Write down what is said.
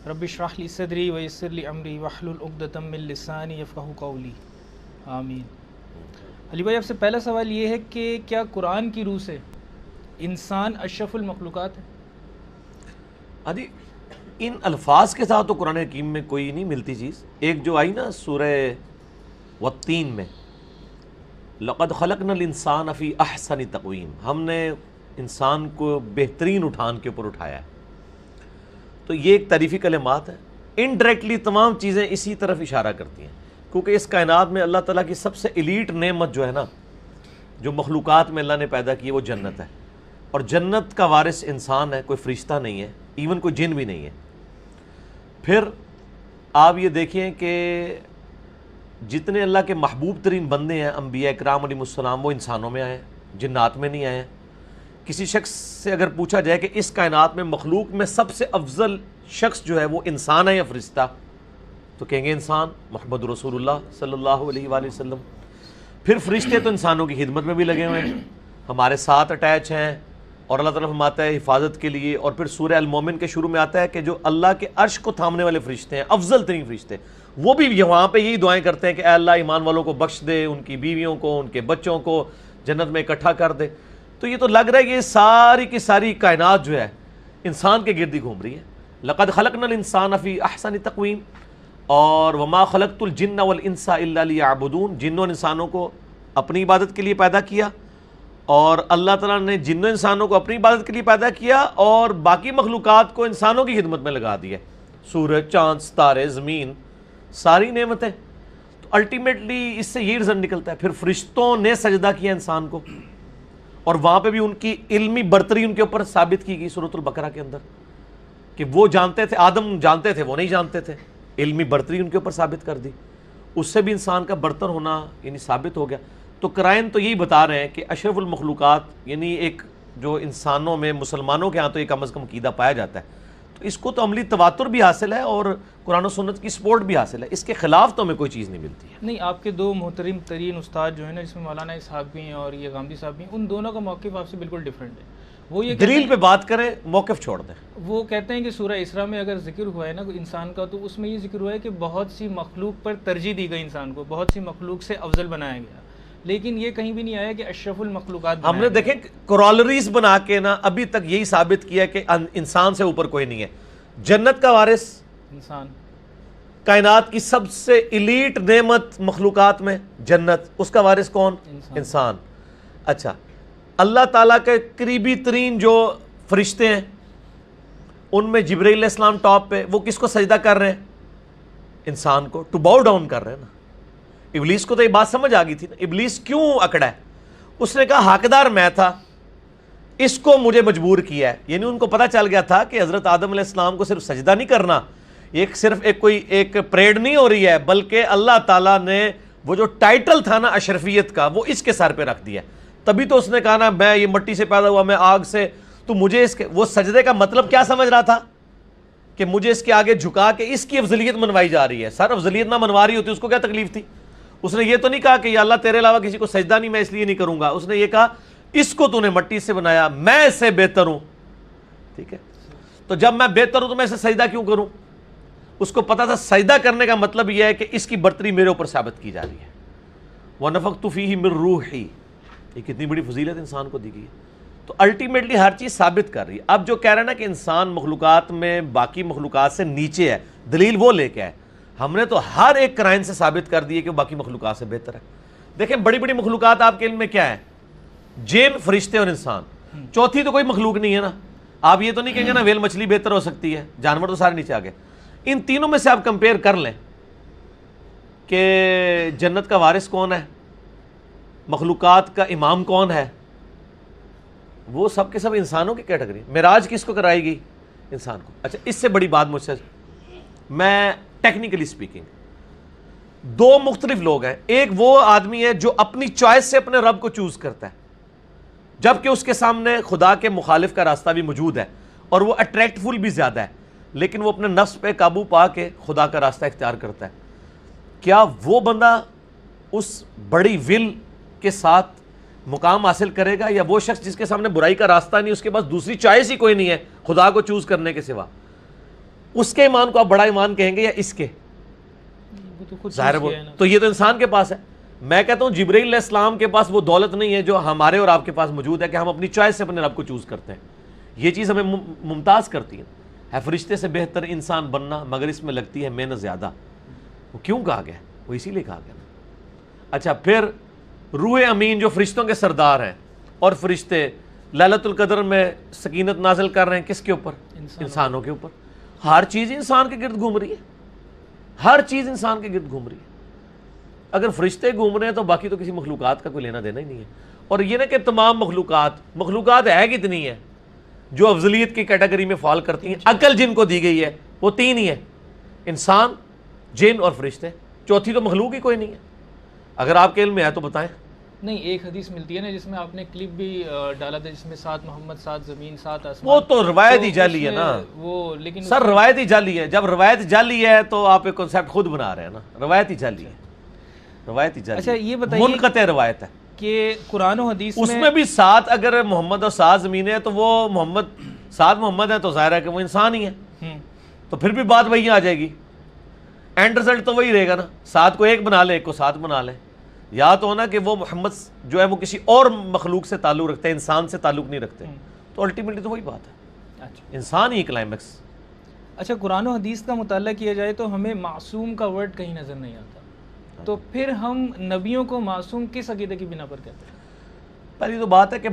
رب اشرح لی صدری ویسر لی امری واحلل عقدۃ من لسانی یفقہوا قولی، آمین۔ علی بھائی، آپ سے پہلا سوال یہ ہے کہ کیا قرآن کی روح سے انسان اشرف المخلوقات ہے؟ ادھی ان الفاظ کے ساتھ تو قرآن حکیم میں کوئی نہیں ملتی چیز۔ ایک جو آئی نا سورہ والتین میں، لقد خلقنا الانسان فی احسن تقویم، ہم نے انسان کو بہترین اٹھان کے اوپر اٹھایا ہے، تو یہ ایک تعریفی کلمات ہے۔ انڈائریکٹلی تمام چیزیں اسی طرف اشارہ کرتی ہیں، کیونکہ اس کائنات میں اللہ تعالیٰ کی سب سے ایلیٹ نعمت جو ہے نا، جو مخلوقات میں اللہ نے پیدا کی ہے، وہ جنت ہے، اور جنت کا وارث انسان ہے، کوئی فرشتہ نہیں ہے، ایون کوئی جن بھی نہیں ہے۔ پھر آپ یہ دیکھیں کہ جتنے اللہ کے محبوب ترین بندے ہیں، انبیاء اکرام علیہ السلام، وہ انسانوں میں آئے ہیں، جنات میں نہیں آئے ہیں۔ کسی شخص سے اگر پوچھا جائے کہ اس کائنات میں مخلوق میں سب سے افضل شخص جو ہے وہ انسان ہے یا فرشتہ، تو کہیں گے انسان، محمد رسول اللہ صلی اللہ علیہ وآلہ وسلم۔ پھر فرشتے تو انسانوں کی خدمت میں بھی لگے ہوئے ہیں، ہمارے ساتھ اٹیچ ہیں، اور اللہ تعالیٰ فرماتا ہے حفاظت کے لیے۔ اور پھر سورہ المومن کے شروع میں آتا ہے کہ جو اللہ کے عرش کو تھامنے والے فرشتے ہیں، افضل ترین فرشتے، وہ بھی وہاں پہ یہی دعائیں کرتے ہیں کہ اے اللہ ایمان والوں کو بخش دے، ان کی بیویوں کو، ان کے بچوں کو جنت میں اکٹھا کر دے۔ تو یہ تو لگ رہا ہے کہ یہ ساری کی ساری کائنات جو ہے انسان کے گرد ہی گھوم رہی ہے۔ لقد خلقنا الانسان فی احسن تقویم، اور وما خلقت الجن والانس الا لیعبدون، جنوں اور انسانوں کو اپنی عبادت کے لیے پیدا کیا، اور اللہ تعالیٰ نے جنوں انسانوں کو اپنی عبادت کے لیے پیدا کیا اور باقی مخلوقات کو انسانوں کی خدمت میں لگا دیا۔ سورج، چاند، ستارے، زمین، ساری نعمتیں۔ تو الٹیمیٹلی اس سے یہ رزلٹ نکلتا ہے۔ پھر فرشتوں نے سجدہ کیا انسان کو، اور وہاں پہ بھی ان کی علمی برتری ان کے اوپر ثابت کی گئی سورۃ البقرہ کے اندر، کہ وہ جانتے تھے، آدم جانتے تھے، وہ نہیں جانتے تھے، علمی برتری ان کے اوپر ثابت کر دی، اس سے بھی انسان کا برتر ہونا یعنی ثابت ہو گیا۔ تو قرائن تو یہی بتا رہے ہیں کہ اشرف المخلوقات یعنی ایک جو انسانوں میں، مسلمانوں کے ہاں تو یہ کم از کم عقیدہ پایا جاتا ہے، تو اس کو تو عملی تواتر بھی حاصل ہے اور قرآن و سنت کی سپورٹ بھی حاصل ہے، اس کے خلاف تو ہمیں کوئی چیز نہیں ملتی ہے۔ نہیں، آپ کے دو محترم ترین استاد جو ہیں نا، جس میں مولانا اسحاق بھی ہیں اور یہ غامدی صاحب بھی ہیں، ان دونوں کا موقف آپ سے بالکل ڈیفرنٹ ہے۔ وہ یہ دلیل پہ بات کریں، موقف چھوڑ دیں۔ وہ کہتے ہیں کہ سورہ اسراء میں اگر ذکر ہوا ہے نا انسان کا، تو اس میں یہ ذکر ہوا ہے کہ بہت سی مخلوق پر ترجیح دی گئی، انسان کو بہت سی مخلوق سے افضل بنایا گیا، لیکن یہ کہیں بھی نہیں آیا کہ اشرف المخلوقات ہم نے دیکھیں کورالریز بنا کے نا ابھی تک یہی ثابت کیا کہ انسان سے اوپر کوئی نہیں ہے۔ جنت کا وارث انسان، کائنات کی سب سے ایلیٹ نعمت مخلوقات میں جنت، اس کا وارث کون؟ انسان۔ اچھا، اللہ تعالیٰ کے قریبی ترین جو فرشتے ہیں ان میں جبرائیل علیہ السلام ٹاپ پہ، وہ کس کو سجدہ کر رہے ہیں؟ انسان کو، ٹو باؤ ڈاؤن کر رہے ہیں نا۔ ابلیس کو تو یہ بات سمجھ آ گئی تھی نا، ابلیس کیوں اکڑا ہے؟ اس نے کہا حقدار میں تھا، اس کو مجھے مجبور کیا ہے، یعنی ان کو پتہ چل گیا تھا کہ حضرت آدم علیہ السلام کو صرف سجدہ نہیں کرنا، صرف ایک پریڈ نہیں ہو رہی ہے، بلکہ اللہ تعالیٰ نے وہ جو ٹائٹل تھا نا اشرفیت کا، وہ اس کے سر پہ رکھ دیا۔ تبھی تو اس نے کہا نا میں یہ مٹی سے پیدا ہوا، میں آگ سے، تو مجھے اس کے، وہ سجدے کا مطلب کیا سمجھ رہا تھا کہ مجھے اس کے آگے جھکا کے اس کی افضلیت منوائی جا رہی ہے۔ سر افضلیت نہ منوا رہی ہوتی اس کو کیا تکلیف تھی؟ اس نے یہ تو نہیں کہا کہ یا اللہ تیرے علاوہ کسی کو سجدہ نہیں، میں اس لیے نہیں کروں گا۔ اس نے یہ کہا اس کو تو نے مٹی سے بنایا، میں اس سے بہتر ہوں، ٹھیک ہے، تو جب میں بہتر ہوں تو میں اسے سجدہ کیوں کروں؟ اس کو پتا تھا سجدہ کرنے کا مطلب یہ ہے کہ اس کی برتری میرے اوپر ثابت کی جا رہی ہے۔ وَنَفَخْتُ فِيهِ مِن رُوحِي، یہ کتنی بڑی فضیلت انسان کو دی گئی ہے۔ تو الٹیمیٹلی ہر چیز ثابت کر رہی ہے۔ اب جو کہہ رہے ہیں نا کہ انسان مخلوقات میں باقی مخلوقات سے نیچے ہے، دلیل وہ لے کے آئے، ہم نے تو ہر ایک قرائن سے ثابت کر دی ہے کہ باقی مخلوقات سے بہتر ہے۔ دیکھیں بڑی بڑی مخلوقات آپ کے علم میں کیا ہے؟ جن، فرشتے اور انسان، چوتھی تو کوئی مخلوق نہیں ہے نا۔ آپ یہ تو نہیں کہیں گے نا ویل مچھلی بہتر ہو سکتی ہے، جانور تو سارے نیچے آ گئے۔ ان تینوں میں سے آپ کمپیئر کر لیں کہ جنت کا وارث کون ہے، مخلوقات کا امام کون ہے، وہ سب کے سب انسانوں کی کیٹیگری۔ معراج کس کو کرائی گئی؟ انسان کو۔ اچھا، اس سے بڑی بات مجھ سے، میں ٹیکنیکلی سپیکنگ، دو مختلف لوگ ہیں۔ ایک وہ آدمی ہے جو اپنی چوائس سے اپنے رب کو چوز کرتا ہے، جبکہ اس کے سامنے خدا کے مخالف کا راستہ بھی موجود ہے اور وہ اٹریکٹفل بھی زیادہ ہے، لیکن وہ اپنے نفس پہ قابو پا کے خدا کا راستہ اختیار کرتا ہے۔ کیا وہ بندہ اس بڑی ول کے ساتھ مقام حاصل کرے گا، یا وہ شخص جس کے سامنے برائی کا راستہ نہیں، اس کے پاس دوسری چوائس ہی کوئی نہیں ہے خدا کو چوز کرنے کے سوا؟ اس کے ایمان کو آپ بڑا ایمان کہیں گے یا اس کے؟ وہ تو خود ظاہر چیز کیا ہے نا۔ تو یہ تو انسان کے پاس ہے. میں کہتا ہوں جبرائیل علیہ السلام کے پاس وہ دولت نہیں ہے جو ہمارے اور آپ کے پاس موجود ہے کہ ہم اپنی چوائس سے اپنے رب کو چوز کرتے ہیں. یہ چیز ہمیں ممتاز کرتی ہے فرشتے سے بہتر انسان بننا، مگر اس میں لگتی ہے محنت زیادہ. وہ کیوں کہا گیا؟ وہ اسی لیے کہا گیا نا. اچھا پھر روح امین جو فرشتوں کے سردار ہیں، اور فرشتے لیلۃ القدر میں سکینت نازل کر رہے ہیں کس کے اوپر؟ انسانوں کے اوپر. ہر چیز انسان کے گرد گھوم رہی ہے، ہر چیز انسان کے گرد گھوم رہی ہے. اگر فرشتے گھوم رہے ہیں تو باقی تو کسی مخلوقات کا کوئی لینا دینا ہی نہیں ہے. اور یہ نہ کہ تمام مخلوقات ہے کتنی ہے جو افضلیت کی کیٹیگری میں فال کرتی ہیں. عقل جن کو دی گئی ہے وہ 3 ہی ہے، انسان، جن اور فرشتے. چوتھی تو مخلوق ہی کوئی نہیں ہے. اگر آپ کے علم میں ہے تو بتائیں. نہیں، ایک حدیث ملتی ہے نا جس میں آپ نے کلپ بھی ڈالا تھا جس میں 7 محمد 7 زمین 7 آسمان. وہ تو روایت ہی جعلی ہے نا وہ، لیکن سر، روایت ہی جعلی ہے. جب روایت جعلی ہے تو آپ ایک کنسیپٹ خود بنا رہے ہیں نا. روایت ہی جعلی ہے، روایت ہی جعلی. اچھا یہ بتائیے منقطع روایت ہے کہ قرآن و حدیث اس میں بھی 7 اگر محمد اور 7 زمینیں ہیں تو وہ 7 محمد ہیں تو ظاہر ہے کہ وہ انسان ہی ہیں. تو پھر بھی بات وہی آ جائے گی، اینڈ رزلٹ تو وہی رہے گا نا. 7 کو 1 بنا لیں، 1 کو 7 بنا لیں. یا تو ہونا کہ وہ محمد جو ہے وہ کسی اور مخلوق سے تعلق رکھتے ہیں، انسان سے تعلق نہیں رکھتے. تو الٹیمیٹلی تو وہی بات ہے، انسان ہی کلائمیکس. اچھا قرآن و حدیث کا مطالعہ کیا جائے تو ہمیں معصوم کا ورڈ کہیں نظر نہیں آتا، تو پھر ہم نبیوں کو معصوم کس عقیدے کی بنا پر کہتے ہیں؟ پہلی تو بات ہے کہ